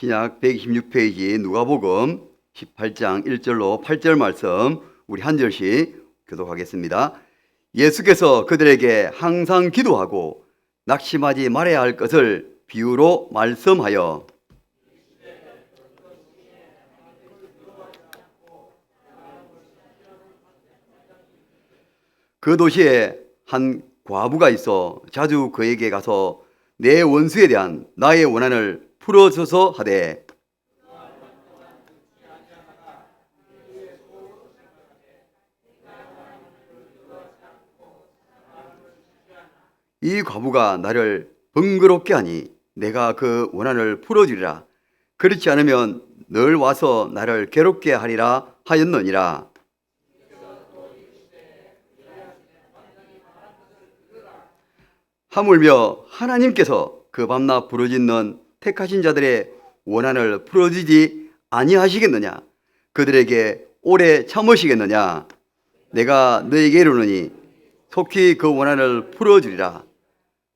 신약 126페이지 누가복음 18장 1절로 8절 말씀 우리 한 절씩 교독하겠습니다. 예수께서 그들에게 항상 기도하고 낙심하지 말아야 할 것을 비유로 말씀하여 그 도시에 한 과부가 있어 자주 그에게 가서 내 원수에 대한 나의 원한을 풀어줘서 하되 이 과부가 나를 번거롭게 하니 내가 그 원한을 풀어주리라. 그렇지 않으면 늘 와서 나를 괴롭게 하리라 하였느니라. 하물며 하나님께서 그 밤낮 부르짖는 택하신 자들의 원한을 풀어주지 아니하시겠느냐? 그들에게 오래 참으시겠느냐? 내가 너에게 이르노니 속히 그 원한을 풀어주리라.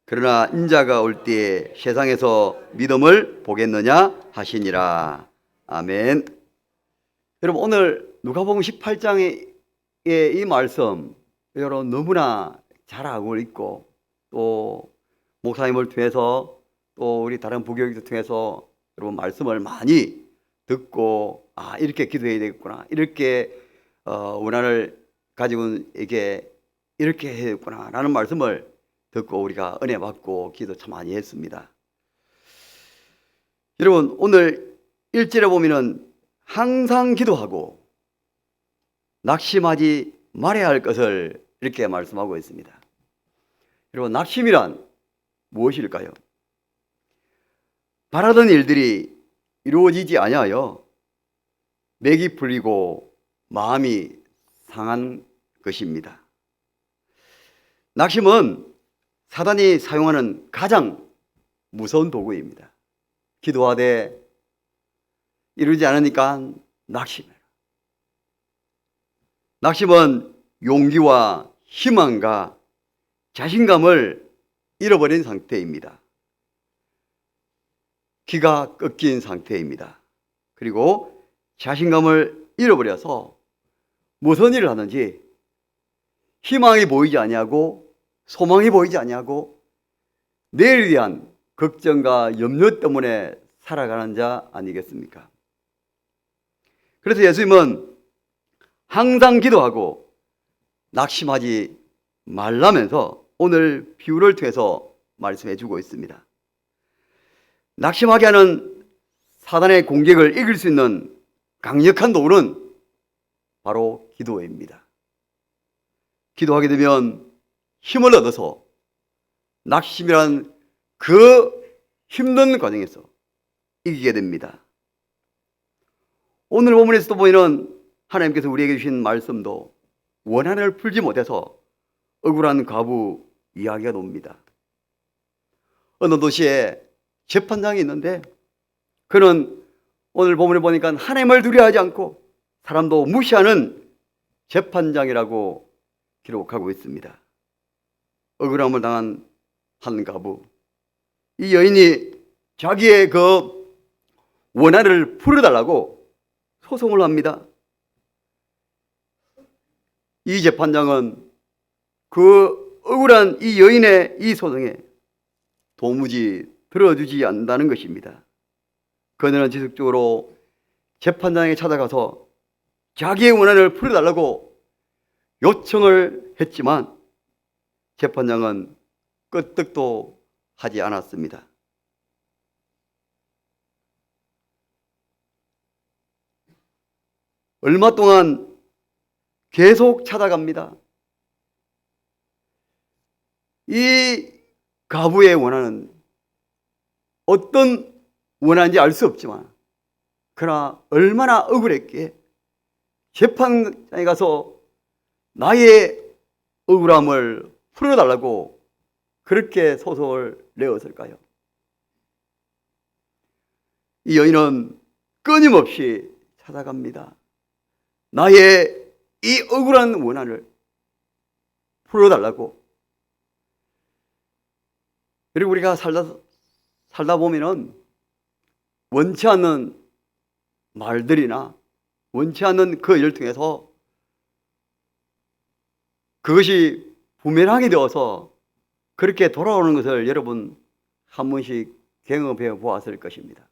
그러나 인자가 올 때에 세상에서 믿음을 보겠느냐 하시니라. 아멘. 여러분, 오늘 누가복음 18장의 이 말씀 여러분 너무나 잘 알고 있고 또 목사님을 통해서 또 우리 다른 부교육들 통해서 여러분 말씀을 많이 듣고 이렇게 기도해야 되겠구나, 이렇게 원한을 가지고 이렇게 해야 되겠구나 라는 말씀을 듣고 우리가 은혜 받고 기도 참 많이 했습니다. 여러분, 오늘 1절에 보면은 항상 기도하고 낙심하지 말아야 할 것을 이렇게 말씀하고 있습니다. 여러분, 낙심이란 무엇일까요? 바라던 일들이 이루어지지 아니하여 맥이 풀리고 마음이 상한 것입니다. 낙심은 사단이 사용하는 가장 무서운 도구입니다. 기도하되 이루지 않으니까 낙심해라. 낙심은 용기와 희망과 자신감을 잃어버린 상태입니다. 기가 꺾인 상태입니다. 그리고 자신감을 잃어버려서 무슨 일을 하는지 희망이 보이지 아니하고 소망이 보이지 아니하고 내일에 대한 걱정과 염려 때문에 살아가는 자 아니겠습니까? 그래서 예수님은 항상 기도하고 낙심하지 말라면서 오늘 비유를 통해서 말씀해 주고 있습니다. 낙심하게 하는 사단의 공격을 이길 수 있는 강력한 도구는 바로 기도입니다. 기도하게 되면 힘을 얻어서 낙심이란 그 힘든 과정에서 이기게 됩니다. 오늘 본문에서도 보이는 하나님께서 우리에게 주신 말씀도 원한을 풀지 못해서 억울한 과부 이야기가 나옵니다. 어느 도시에 재판장이 있는데 그는 오늘 본문에 보니까 하나님을 두려워하지 않고 사람도 무시하는 재판장이라고 기록하고 있습니다. 억울함을 당한 한 과부, 이 여인이 자기의 그 원한을 풀어달라고 소송을 합니다. 이 재판장은 그 억울한 이 여인의 이 소송에 도무지 들어주지 않는다는 것입니다. 그녀는 지속적으로 재판장에 찾아가서 자기의 원한을 풀어달라고 요청을 했지만 재판장은 끄떡도 하지 않았습니다. 얼마 동안 계속 찾아갑니다. 이 과부의 원한은 어떤 원한인지 알 수 없지만 그러나 얼마나 억울했기에 재판장에 가서 나의 억울함을 풀어달라고 그렇게 소송을 내었을까요? 이 여인은 끊임없이 찾아갑니다. 나의 이 억울한 원한을 풀어달라고. 그리고 우리가 살다 보면은 원치 않는 말들이나 원치 않는 그 일을 통해서 그것이 부메랑이 되어서 그렇게 돌아오는 것을 여러분 한 번씩 경험해 보았을 것입니다.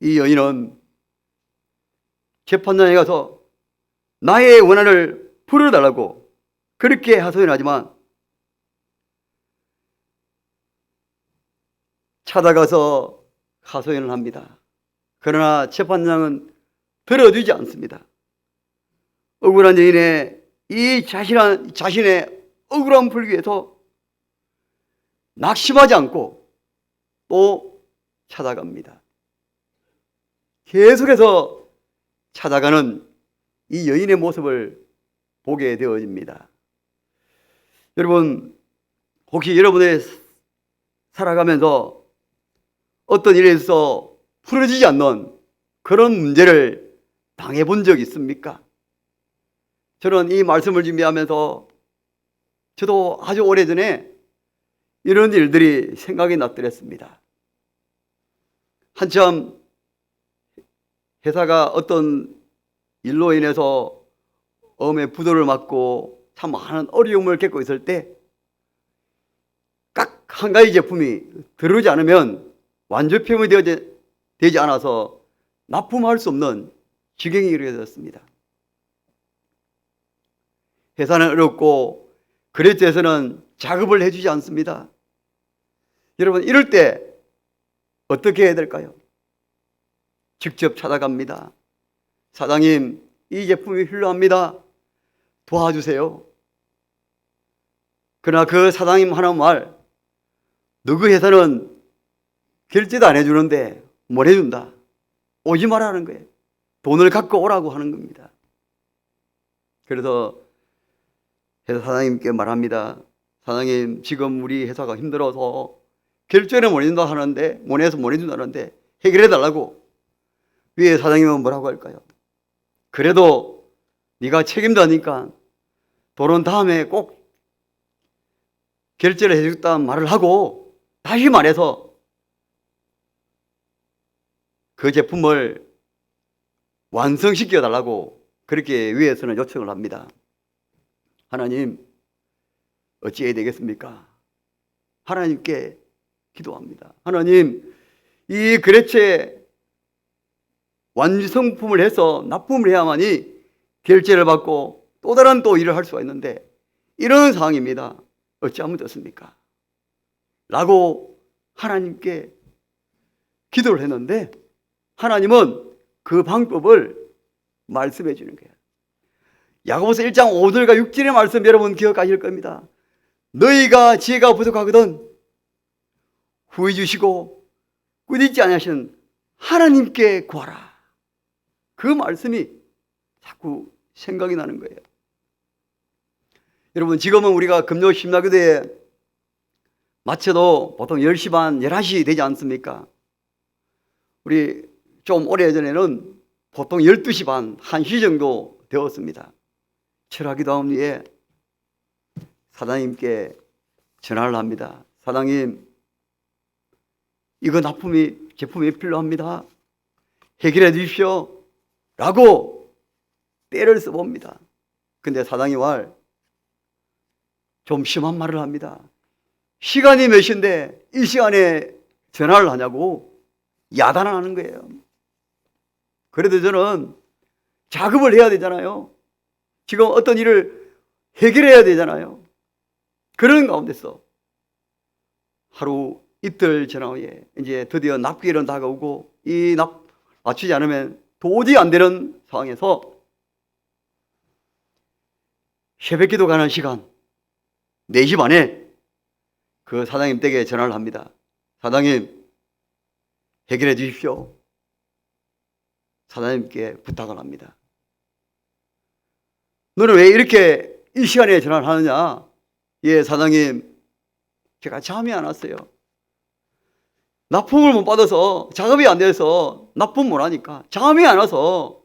이 여인은 재판장에 가서 나의 원한을 풀어달라고 그렇게 하소연하지만 찾아가서 하소연을 합니다. 그러나 재판장은 들어주지 않습니다. 억울한 여인의 이 자신의 억울함 풀기 위해서 낙심하지 않고 또 찾아갑니다. 계속해서 찾아가는 이 여인의 모습을 보게 되어집니다. 여러분, 혹시 여러분의 살아가면서 어떤 일에 있어서 풀어지지 않는 그런 문제를 당해본 적 있습니까? 저는 이 말씀을 준비하면서 저도 아주 오래전에 이런 일들이 생각이 났더랬습니다. 한참 회사가 어떤 일로 인해서 엄의 부도를 맞고 참 많은 어려움을 겪고 있을 때 딱 한 가지 제품이 들어오지 않으면 완조품이 되지 않아서 납품할 수 없는 지경이 이르어졌습니다. 회사는 어렵고 거래처에서는 작업을 해주지 않습니다. 여러분, 이럴 때 어떻게 해야 될까요? 직접 찾아갑니다. 사장님, 이 제품이 필요합니다. 도와주세요. 그러나 그 사장님 하는 말, 너그 회사는 결제도 안 해주는데 뭘 해준다? 오지 말라는 거예요. 돈을 갖고 오라고 하는 겁니다. 그래서 회사 사장님께 말합니다. 사장님, 지금 우리 회사가 힘들어서 결제를 못 해준다 하는데, 못 해준다는데 해결해 달라고. 위에 사장님은 뭐라고 할까요? 그래도 네가 책임자니까 돈은 다음에 꼭 결제를 해주겠다는 말을 하고 다시 말해서 그 제품을 완성시켜 달라고 그렇게 위에서는 요청을 합니다. 하나님, 어찌해야 되겠습니까? 하나님께 기도합니다. 하나님, 이 거래처에 완성품을 해서 납품을 해야만이 결제를 받고 또 다른 또 일을 할 수가 있는데 이런 상황입니다. 어찌하면 좋습니까? 라고 하나님께 기도를 했는데 하나님은 그 방법을 말씀해 주는 거예요. 야고보서 1장 5절과 6절의 말씀 여러분 기억하실 겁니다. 너희가 지혜가 부족하거든 후히 주시고 꾸짖지 아니하시는 하나님께 구하라. 그 말씀이 자꾸 생각이 나는 거예요. 여러분, 지금은 우리가 금요 심야교대에 마쳐도 보통 10시 반, 11시 되지 않습니까? 우리 좀 오래전에는 보통 12시 반, 1시 정도 되었습니다. 철학기도한 뒤에 사장님께 전화를 합니다. 사장님, 이거 제품이 필요합니다. 해결해 주십시오. 라고 때를 써봅니다. 근데 사장이 좀 심한 말을 합니다. 시간이 몇 시인데 이 시간에 전화를 하냐고 야단을 하는 거예요. 그래도 저는 작업을 해야 되잖아요. 지금 어떤 일을 해결해야 되잖아요. 그런 가운데서 하루 이틀 지난 후에 이제 드디어 납기일은 다가오고 이 맞추지 않으면 도저히 안 되는 상황에서 새벽기도 가는 시간 4시 반에 그 사장님 댁에 전화를 합니다. 사장님, 해결해 주십시오. 사장님께 부탁을 합니다. 너는 왜 이렇게 이 시간에 전화를 하느냐? 예, 사장님, 제가 잠이 안 왔어요. 납품을 못 받아서 작업이 안 돼서 납품 못 하니까 잠이 안 와서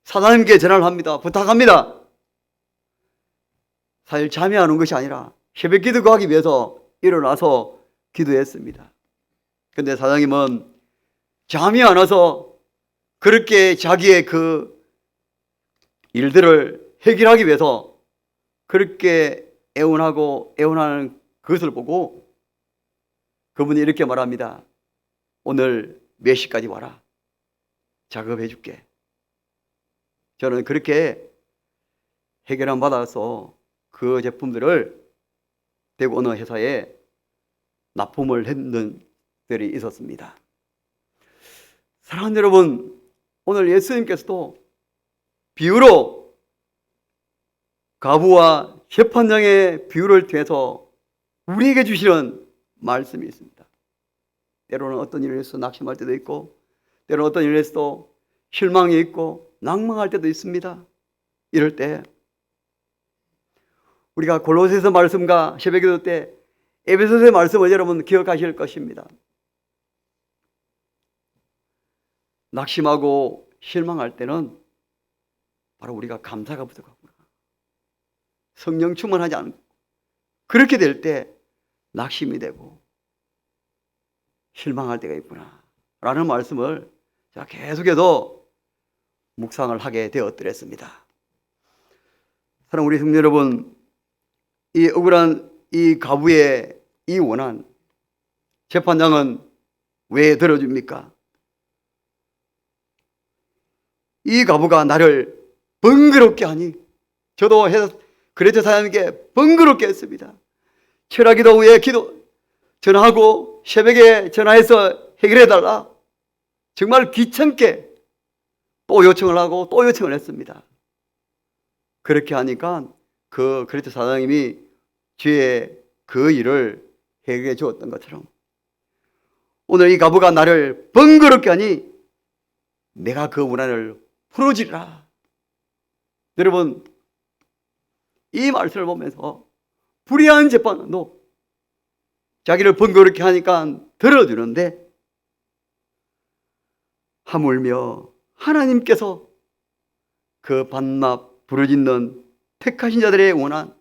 사장님께 전화를 합니다. 부탁합니다. 사실 잠이 안 온 것이 아니라 새벽 기도하기 위해서 일어나서 기도했습니다. 근데 사장님은 잠이 안 와서 그렇게 자기의 그 일들을 해결하기 위해서 그렇게 애원하는 그것을 보고 그분이 이렇게 말합니다. 오늘 몇 시까지 와라. 작업해 줄게. 저는 그렇게 해결안 받아서 그 제품들을 대구 어느 회사에 납품을 했는 들이 있었습니다. 사랑하는 여러분, 오늘 예수님께서도 비유로 가부와 재판장의 비유를 통해서 우리에게 주시는 말씀이 있습니다. 때로는 어떤 일을 해서 낙심할 때도 있고, 때로는 어떤 일을 해서 실망이 있고 낭망할 때도 있습니다. 이럴 때 우리가 골로새서 말씀과 새벽기도 때 에베소서의 말씀을 여러분 기억하실 것입니다. 낙심하고 실망할 때는 바로 우리가 감사가 부족하구나, 성령 충만하지 않고 그렇게 될 때 낙심이 되고 실망할 때가 있구나 라는 말씀을 제가 계속해서 묵상을 하게 되었더랬습니다. 사랑하는 우리 성도 여러분, 이 억울한 이 가부의 이 원한, 재판장은 왜 들어줍니까? 이 가부가 나를 번거롭게 하니, 저도 그레테 사장님께 번거롭게 했습니다. 철학기도 후에 전화하고 새벽에 전화해서 해결해달라, 정말 귀찮게 또 요청을 하고 또 요청을 했습니다. 그렇게 하니까 그 그레테 사장님이 뒤에 그 일을 해결해 주었던 것처럼 오늘 이 가부가 나를 번거롭게 하니 내가 그 원한을 풀어주리라. 여러분, 이 말씀을 보면서 불의한 재판도 자기를 번거롭게 하니까 들어주는데, 하물며 하나님께서 그 반납 부르짖는 택하신 자들의 원한,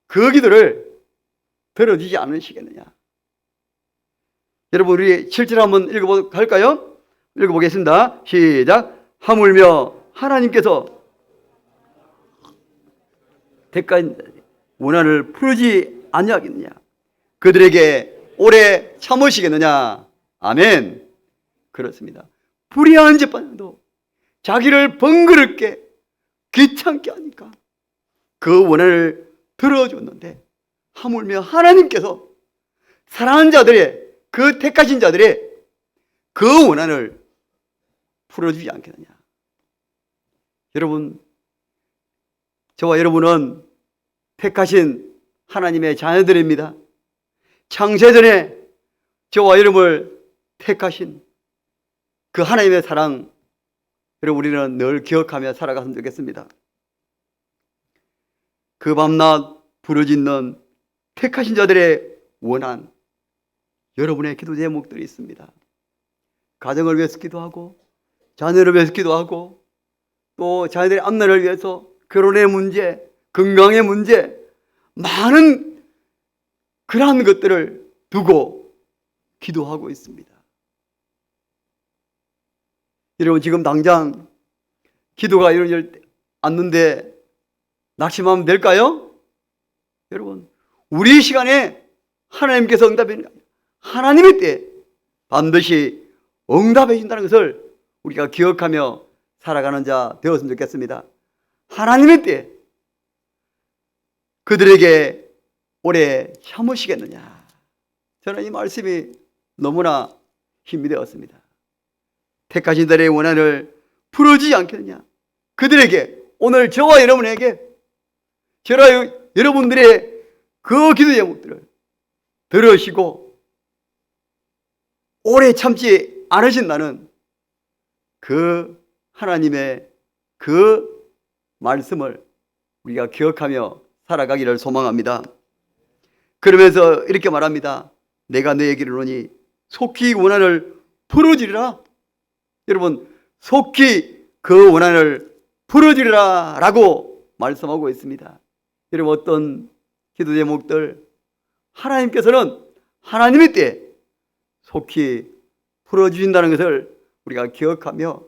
그 기도를 들어주지 않으시겠느냐. 여러분, 우리 7절 한번 읽어보도록 할까요? 읽어보겠습니다. 시작. 하물며 하나님께서 택하신 자들의 원한을 풀지 아니하겠느냐, 그들에게 오래 참으시겠느냐. 아멘. 그렇습니다. 불의한 재판도 자기를 번거롭게 귀찮게 하니까 그 원한을 들어줬는데, 하물며 하나님께서 사랑하는 자들의, 그 택하신 자들의 그 원한을 풀어주지 않겠느냐. 여러분, 저와 여러분은 택하신 하나님의 자녀들입니다. 창세전에 저와 여러분을 택하신 그 하나님의 사랑, 여러분 우리는 늘 기억하며 살아갔으면 좋겠습니다. 그 밤낮 부르짖는 택하신 자들의 원한, 여러분의 기도 제목들이 있습니다. 가정을 위해서 기도하고, 자녀를 위해서 기도하고, 또 자녀들의 앞날을 위해서 결혼의 문제, 건강의 문제, 많은 그러한 것들을 두고 기도하고 있습니다. 여러분, 지금 당장 기도가 이루어지지 않는데 낙심하면 될까요? 여러분, 우리 시간에 하나님께서 응답해 주는 게 아니라 하나님의 때에 반드시 응답해 준다는 것을 우리가 기억하며 살아가는 자 되었으면 좋겠습니다. 하나님의 때에 그들에게 오래 참으시겠느냐. 저는 이 말씀이 너무나 힘이 되었습니다. 택하신 자들의 원한을 풀어주지 않겠느냐. 그들에게, 오늘 저와 여러분에게, 저와 여러분들의 그 기도 제목들을 들으시고 오래 참지 않으신다는 그 하나님의 그 말씀을 우리가 기억하며 살아가기를 소망합니다. 그러면서 이렇게 말합니다. 내가 너에게 이르노니 속히 원한을 풀어주리라. 여러분, 속히 그 원한을 풀어주리라 라고 말씀하고 있습니다. 여러분, 어떤 기도 제목들 하나님께서는 하나님의 때에 속히 풀어주신다는 것을 우리가 기억하며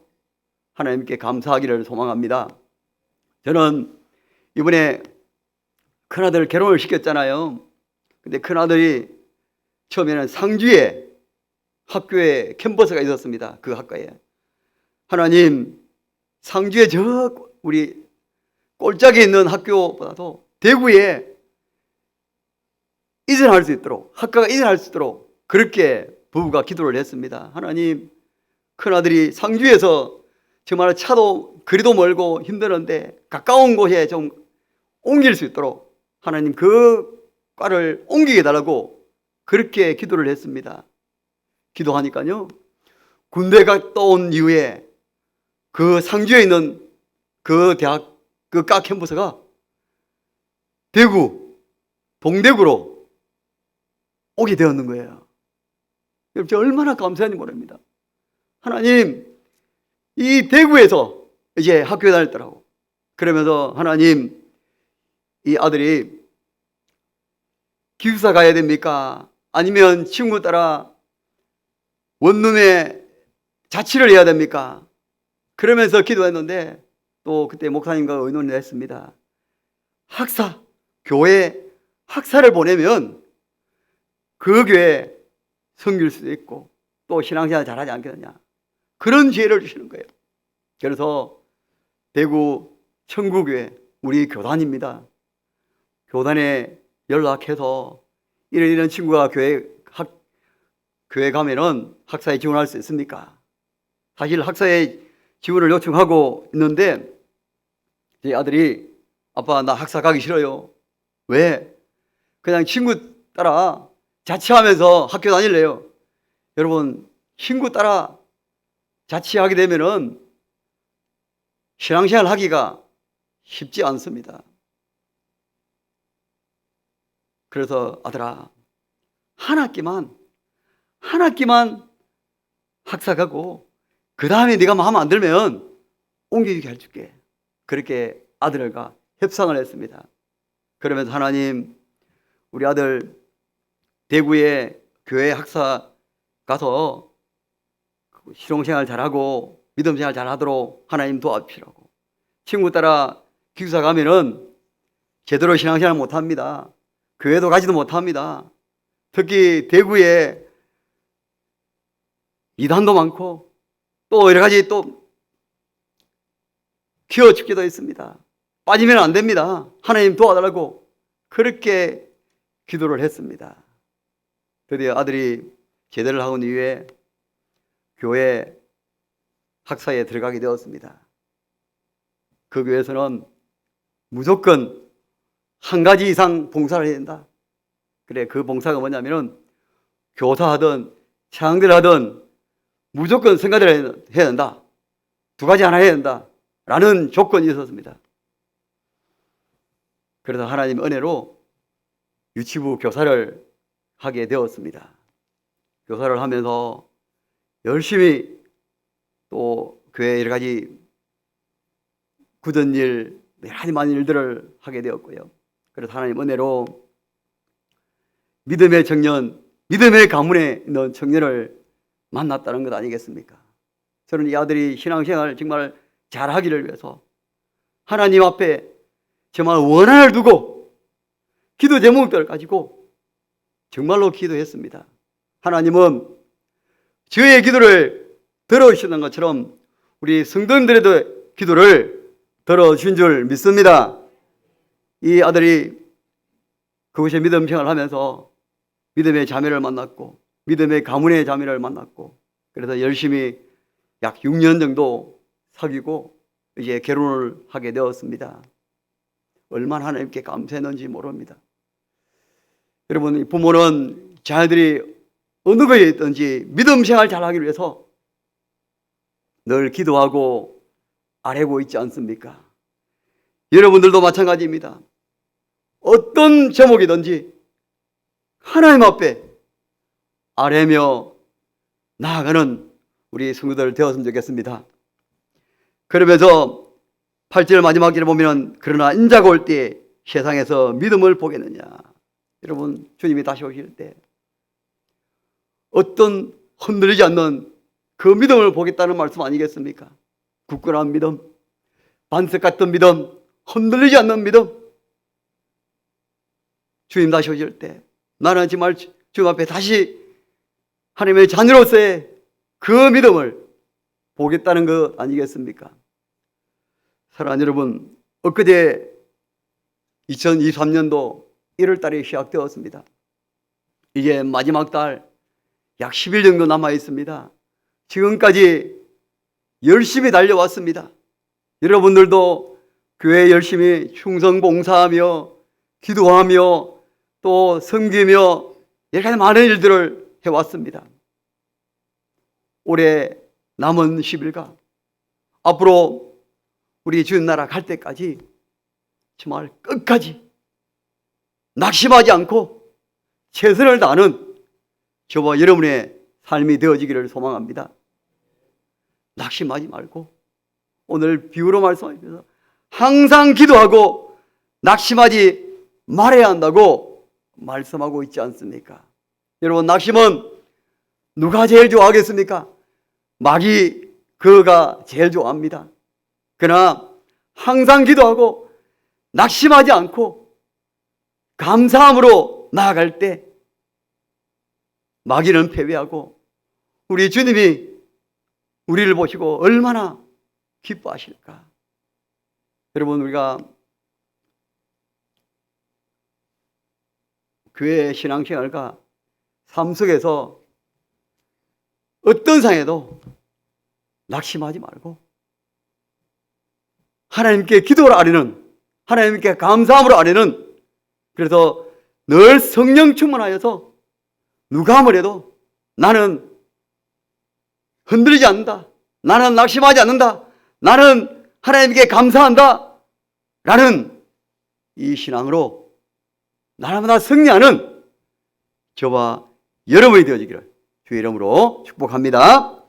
하나님께 감사하기를 소망합니다. 저는 이번에 큰아들 결혼을 시켰잖아요. 근데 큰아들이 처음에는 상주에 학교에 캠퍼스가 있었습니다. 그 학과에. 하나님, 상주에 저 우리 꼴짝에 있는 학교보다도 대구에 이전할 수 있도록, 학과가 이전할 수 있도록 그렇게 부부가 기도를 했습니다. 하나님, 큰아들이 상주에서 정말 차도 거리도 멀고 힘드는데 가까운 곳에 좀 옮길 수 있도록 하나님 그 과를 옮기게 해달라고 그렇게 기도를 했습니다. 기도하니까요, 군대가 떠온 이후에 그 상주에 있는 그 대학, 그 과 캠퍼스가 대구, 동대구로 오게 되었는 거예요. 여러분, 제가 얼마나 감사한지 모릅니다. 하나님, 이 대구에서 이제 학교에 다녔더라고. 그러면서 하나님, 이 아들이 기숙사 가야 됩니까? 아니면 친구 따라 원룸에 자취를 해야 됩니까? 그러면서 기도했는데 또 그때 목사님과 의논을 했습니다. 학사, 교회 학사를 보내면 그 교회 섬길 수도 있고 또 신앙생활 잘하지 않겠느냐, 그런 기회를 주시는 거예요. 그래서 대구 청구교회 우리 교단입니다. 교단에 연락해서 이런 친구가 교회 가면은 학사에 지원할 수 있습니까? 사실 학사에 지원을 요청하고 있는데 제 아들이 아빠 나 학사 가기 싫어요. 왜? 그냥 친구 따라 자취하면서 학교 다닐래요. 여러분, 친구 따라 자취하게 되면은 신앙생활 하기가 쉽지 않습니다. 그래서 아들아, 한 학기만 학사 가고 그 다음에 네가 마음 안 들면 옮기게 해줄게. 그렇게 아들과 협상을 했습니다. 그러면서 하나님, 우리 아들 대구에 교회 학사 가서 실용생활 잘하고 믿음생활 잘하도록 하나님 도와주시라고. 친구 따라 기숙사 가면은 제대로 신앙생활 못합니다. 교회도 가지도 못합니다. 특히 대구에 이단도 많고 또 여러 가지 또 기어 죽기도 있습니다. 빠지면 안 됩니다. 하나님 도와달라고 그렇게 기도를 했습니다. 드디어 아들이 제대를 하고 이후에 교회 학사에 들어가게 되었습니다. 그 교회에서는 무조건 한 가지 이상 봉사를 해야 된다. 그래, 그 봉사가 뭐냐면은 교사하든 창대를 하든 무조건 성가대를 해야 된다. 두 가지 하나 해야 된다. 라는 조건이 있었습니다. 그래서 하나님 은혜로 유치부 교사를 하게 되었습니다. 교사를 하면서 열심히 또 교회 여러 가지 굳은 일, 여러 가지 많은 일들을 하게 되었고요. 그래서 하나님 은혜로 믿음의 청년, 믿음의 가문에 있는 청년을 만났다는 것 아니겠습니까? 저는 이 아들이 신앙생활 정말 잘하기를 위해서 하나님 앞에 정말 원한을 두고 기도 제목들을 가지고 정말로 기도했습니다. 하나님은 저의 기도를 들어주시는 것처럼 우리 성도님들의 기도를 들어주신 줄 믿습니다. 이 아들이 그곳에 믿음 생활을 하면서 믿음의 자매를 만났고 믿음의 가문의 자매를 만났고 그래서 열심히 약 6년 정도 사귀고 이제 결혼을 하게 되었습니다. 얼마나 하나님께 감사했는지 모릅니다. 여러분, 부모는 자녀들이 어느 거에 있든지 믿음 생활 잘하기 위해서 늘 기도하고 아뢰고 있지 않습니까? 여러분들도 마찬가지입니다. 어떤 제목이든지 하나님 앞에 아뢰며 나아가는 우리 성도들 되었으면 좋겠습니다. 그러면서 8절 마지막 절에 보면 그러나 인자가 올 때 세상에서 믿음을 보겠느냐. 여러분, 주님이 다시 오실 때 어떤 흔들리지 않는 그 믿음을 보겠다는 말씀 아니겠습니까? 굳건한 믿음, 반석 같은 믿음, 흔들리지 않는 믿음. 주님 다시 오실 때 나는 정말 주님 앞에 다시 하나님의 자녀로서의 그 믿음을 보겠다는 것 아니겠습니까? 사랑하는 여러분, 엊그제 2023년도 1월 달에 시작되었습니다. 이제 마지막 달 약 10일 정도 남아 있습니다. 지금까지 열심히 달려왔습니다. 여러분들도 교회 열심히 충성 봉사하며 기도하며 또 섬기며 여러 가지 많은 일들을 해왔습니다. 올해 남은 10일간 앞으로 우리 주님 나라 갈 때까지 정말 끝까지 낙심하지 않고 최선을 다하는 저와 여러분의 삶이 되어지기를 소망합니다. 낙심하지 말고 오늘 비유로 말씀하면서 항상 기도하고 낙심하지 말아야 한다고 말씀하고 있지 않습니까? 여러분, 낙심은 누가 제일 좋아하겠습니까? 마귀 그가 제일 좋아합니다. 그러나 항상 기도하고 낙심하지 않고 감사함으로 나아갈 때 마귀는 패배하고 우리 주님이 우리를 보시고 얼마나 기뻐하실까. 여러분, 우리가 교회 신앙생활과 삶 속에서 어떤 상황에도 낙심하지 말고 하나님께 기도를 아뢰는, 하나님께 감사함으로 아뢰는, 그래서 늘 성령 충만하여서 누가 뭐래도 나는 흔들리지 않는다, 나는 낙심하지 않는다, 나는 하나님께 감사한다 라는 이 신앙으로 날마다 승리하는 저와 여러분이 되어지기를 주의 이름으로 축복합니다.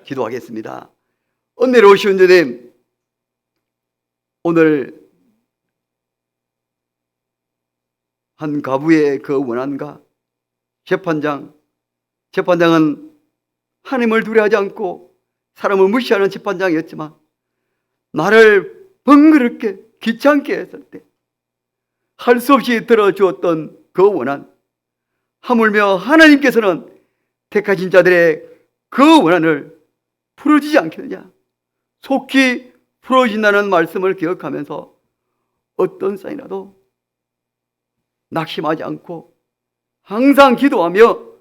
기도하겠습니다. 은혜로우신 주님, 오늘 한 가부의 그 원한과 재판장은 하나님을 두려워하지 않고 사람을 무시하는 재판장이었지만 나를 번거롭게 귀찮게 했을 때 할 수 없이 들어주었던 그 원한, 하물며 하나님께서는 택하신 자들의 그 원한을 풀어주지 않겠느냐, 속히 풀어진다는 말씀을 기억하면서 어떤 사이라도 낙심하지 않고 항상 기도하며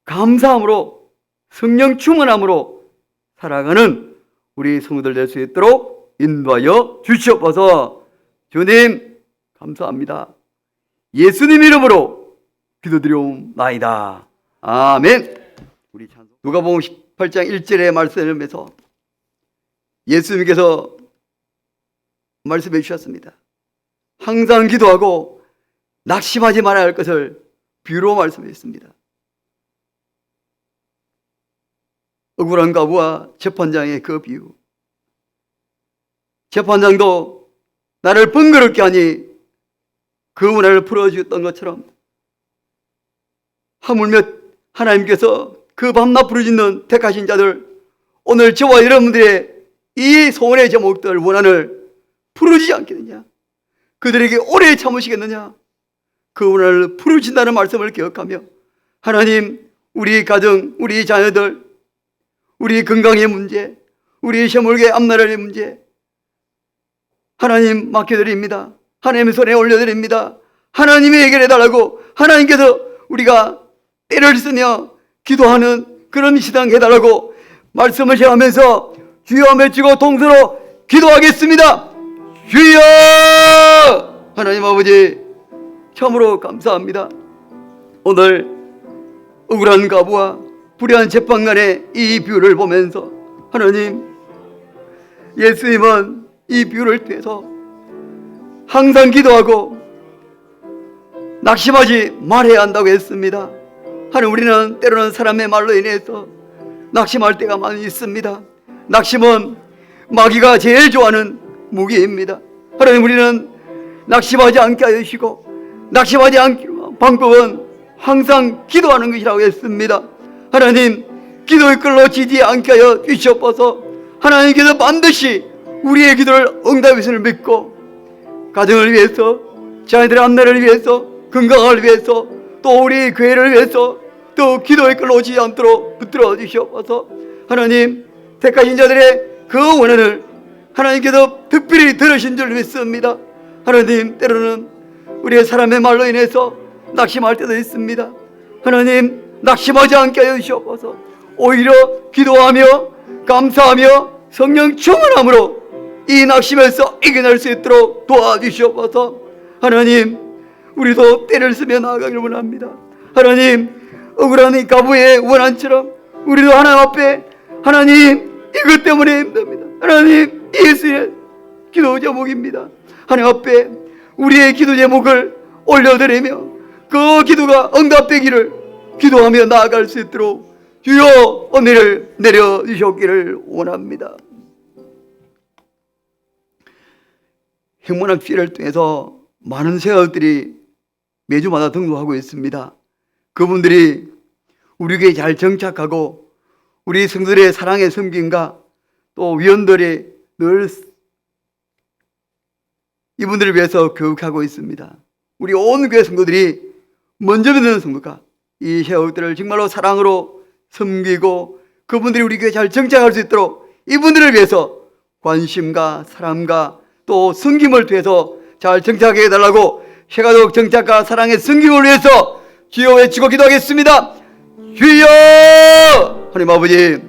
감사함으로 성령 충만함으로 살아가는 우리 성도들 될 수 있도록 인도하여 주시옵소서. 주님 감사합니다. 예수님 이름으로 기도드리옵나이다. 아멘. 우리 찬송 누가복음 18장 1절의 말씀에서 예수님께서 말씀해 주셨습니다. 항상 기도하고 낙심하지 말아야 할 것을 비유로 말씀했습니다. 억울한 가부와 재판장의 그 비유. 재판장도 나를 번거롭게 하니 그 문화를 풀어주었던 것처럼 하물며 하나님께서 그 밤낮 부르짖는 택하신 자들, 오늘 저와 여러분들의 이 소원의 제목들 원한을 풀어주지 않겠느냐, 그들에게 오래 참으시겠느냐, 그 원한을 풀어주신다는 말씀을 기억하며 하나님, 우리 가정, 우리 자녀들, 우리 건강의 문제, 우리 셔물게 앞나라의 문제 하나님 맡겨드립니다. 하나님의 손에 올려드립니다. 하나님이 해결해달라고, 하나님께서 우리가 때를 쓰며 기도하는 그런 시간 해달라고 말씀을 전하면서 주여 외치고 동서로 기도하겠습니다. 주여! 하나님 아버지, 참으로 감사합니다. 오늘 억울한 가부와 불의한 재판관의 이 비유를 보면서 하나님, 예수님은 이 비유를 통해서 항상 기도하고 낙심하지 말아야 한다고 했습니다. 하나님, 우리는 때로는 사람의 말로 인해서 낙심할 때가 많이 있습니다. 낙심은 마귀가 제일 좋아하는 무기입니다. 하나님, 우리는 낙심하지 않게 하시고 낙심하지 않기 방법은 항상 기도하는 것이라고 했습니다. 하나님, 기도의 끌로 지지 않게 하여 주시옵소서. 하나님께서 반드시 우리의 기도를 응답하심을 믿고 가정을 위해서, 자녀들의 안내를 위해서, 건강을 위해서, 또 우리 교회를 위해서 또 기도의 끌로 오지 않도록 붙들어 주시옵소서. 하나님, 택하신 자들의 그 원한을 하나님께서 특별히 들으신 줄 믿습니다. 하나님, 때로는 우리의 사람의 말로 인해서 낙심할 때도 있습니다. 하나님, 낙심하지 않게 하여 주시옵소서. 오히려 기도하며 감사하며 성령 충만함으로 이 낙심에서 이겨낼 수 있도록 도와주시옵소서. 하나님, 우리도 때를 쓰며 나아가기를 원합니다. 하나님, 억울한 이 가부의 원한처럼 우리도 하나님 앞에, 하나님, 이것 때문에 힘듭니다. 하나님, 예수의 기도 제목입니다. 하나님 앞에 우리의 기도 제목을 올려드리며 그 기도가 응답되기를 기도하며 나아갈 수 있도록 주여 은혜를 내려주셨기를 원합니다. 행문학 피해를 통해서 많은 세월들이 매주마다 등록하고 있습니다. 그분들이 우리 교회에 잘 정착하고 우리 성도들의 사랑의 섬김과 또 위원들이 늘 이분들을 위해서 교육하고 있습니다. 우리 온 교회 성도들이 먼저 믿는 성도가 이 세월들을 정말로 사랑으로 섬기고 그분들이 우리 교회에 잘 정착할 수 있도록 이분들을 위해서 관심과 사랑과 또 섬김을 통해서 잘 정착하게 해달라고 세가족 정착과 사랑의 섬김을 위해서 주여 외치고 기도하겠습니다. 주여! 하나님 아버지,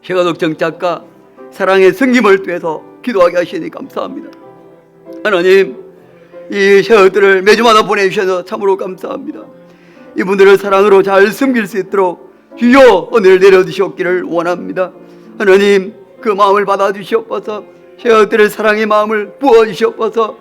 세가족 정착과 사랑의 섬김을 통해서 기도하게 하시니 감사합니다. 하나님, 이 세월들을 매주마다 보내주셔서 참으로 감사합니다. 이분들을 사랑으로 잘 섬길 수 있도록 주여 은혜를 내려주시옵기를 원합니다. 하나님, 그 마음을 받아주시옵소서. 세월들의 사랑의 마음을 부어주시옵소서.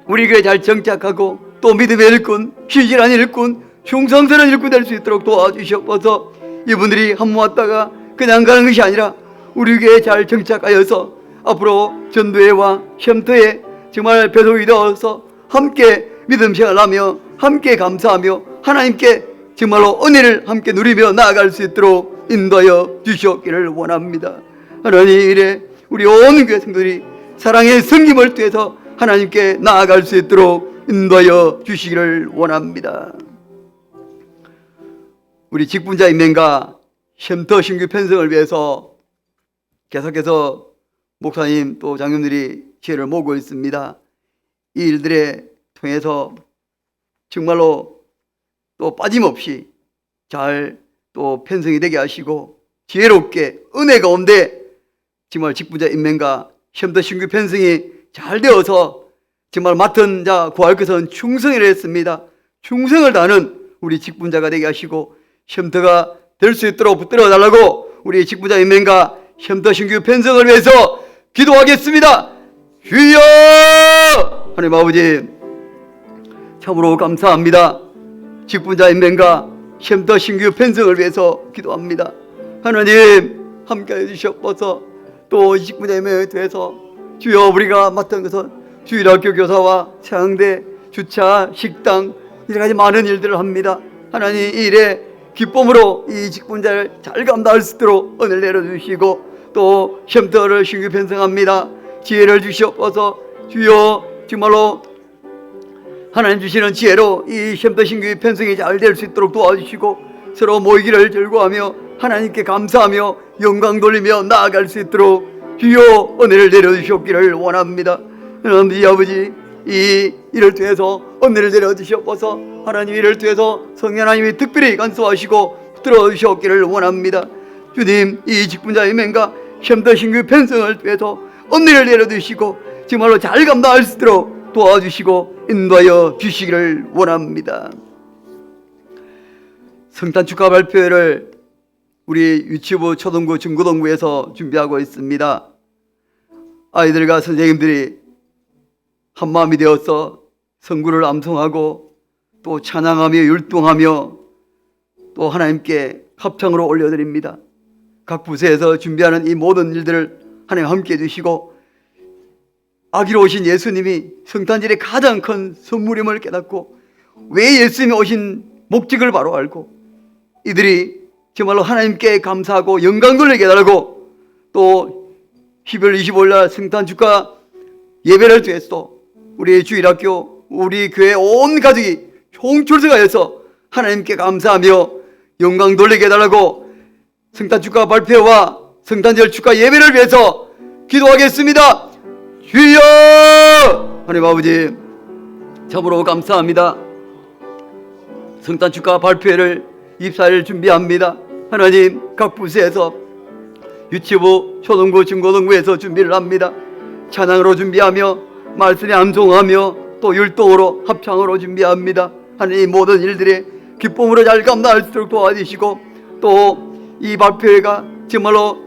우리 교회 잘 정착하고 또 믿음의 일꾼, 신실한 일꾼, 충성스러운 일꾼 될 수 있도록 도와주시옵소서. 이분들이 한 번 왔다가 그냥 가는 것이 아니라 우리 교회에 잘 정착하여서 앞으로 전도회와 쉼터에 정말 배속이 되어서 함께 믿음 생활하며 함께 감사하며 하나님께 정말로 은혜를 함께 누리며 나아갈 수 있도록 인도하여 주시옵기를 원합니다. 하나님, 이래 우리 온 교회 성도들이 사랑의 섬김을 통해서 하나님께 나아갈 수 있도록 인도하여 주시기를 원합니다. 우리 직분자 임명과 쉼터 신규 편성을 위해서 계속해서 목사님 또 장로님들이 지혜를 모으고 있습니다. 이 일들에 통해서 정말로 또 빠짐없이 잘 또 편성이 되게 하시고 지혜롭게 은혜 가운데 정말 직분자 임명과 쉼터 신규 편성이 잘 되어서 정말 맡은 자 구할 것은 충성을 했습니다. 충성을 다하는 우리 직분자가 되게 하시고 쉼터가 될 수 있도록 붙들어 달라고 우리 직분자 임명과 쉼터 신규 편성을 위해서 기도하겠습니다. 주여! 하나님 아버지, 참으로 감사합니다. 직분자 임명과 쉼터 신규 편성을 위해서 기도합니다. 하나님, 함께해 주시옵소서. 또 직분자 임명에 대해서 주여, 우리가 맡은 것은 주일학교 교사와 차양대, 주차, 식당 여러 가지 많은 일들을 합니다. 하나님, 이 일에 기쁨으로 이 직분자를 잘 감당할 수 있도록 은혜를 내려주시고 또 쉼터를 신규 편성합니다. 지혜를 주시옵소서. 주여, 정말로 하나님 주시는 지혜로 이 쉼터 신규 편성이 잘 될 수 있도록 도와주시고 서로 모이기를 즐거워하며 하나님께 감사하며 영광 돌리며 나아갈 수 있도록 주여 은혜를 내려주시옵기를 원합니다. 하나님 아버지, 이 일을 통해서 은혜를 내려주시옵소서. 하나님, 이를 통해서 성령 하나님이 특별히 간수하시고 들어주시옵기를 원합니다. 주님, 이 직분자 임명과 쉼터 신규 편성을 통해서 은혜를 내려주시고 정말로 잘 감당할 수 있도록 도와주시고 인도하여 주시기를 원합니다. 성탄 축하 발표회를 우리 유치부, 초등부, 중고등부에서 준비하고 있습니다. 아이들과 선생님들이 한마음이 되어서 성구를 암송하고 또 찬양하며 율동하며 또 하나님께 합창으로 올려드립니다. 각 부서에서 준비하는 이 모든 일들을 하나님 함께 해주시고 아기로 오신 예수님이 성탄절의 가장 큰 선물임을 깨닫고 왜 예수님이 오신 목적을 바로 알고 이들이 정말로 하나님께 감사하고 영광 돌리게 해달라고 또 12월 25일 날 성탄 축하 예배를 통해서 우리 주일학교 우리 교회 온 가족이 총출석하여서 하나님께 감사하며 영광 돌리게 해달라고 성탄 축하 발표와 성탄절 축하 예배를 위해서 기도하겠습니다. 주여! 하나님 아버지 참으로 감사합니다. 성탄 축하 발표회를 24일 준비합니다. 하나님 각 부서에서 유치부, 초등부, 중고등부에서 준비를 합니다. 찬양으로 준비하며 말씀에 암송하며 또 율동으로 합창으로 준비합니다. 하나님 모든 일들이 기쁨으로 잘 감당할 수 있도록 도와주시고 또 이 발표회가 정말로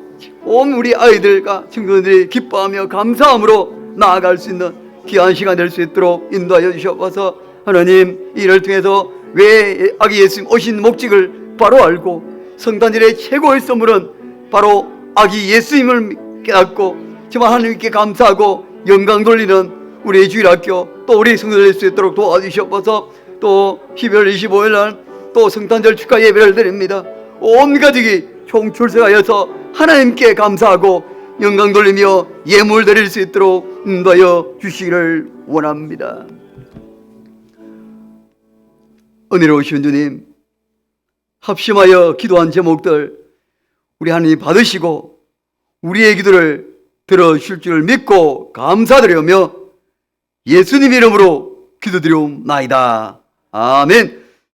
온 우리 아이들과 친구들이 기뻐하며 감사함으로 나아갈 수 있는 귀한 시간 될 수 있도록 인도하여 주셔서 하나님 이를 통해서 왜 아기 예수님 오신 목적을 바로 알고 성탄절의 최고의 선물은 바로 아기 예수님을 깨닫고 정말 하나님께 감사하고 영광 돌리는 우리 주일학교 또 우리 성도들 될 수 있도록 도와주셔서 또 12월 25일 날 또 성탄절 축하 예배를 드립니다. 온 가족이 총출석하여서 하나님께 감사하고 영광 돌리며 예물 드릴 수 있도록 인도하여 주시기를 원합니다. 은혜로우신 주님, 합심하여 기도한 제목들 우리 하나님 받으시고 우리의 기도를 들어주실 줄 믿고 감사드리며 예수님 이름으로 기도드리옵나이다. 아멘.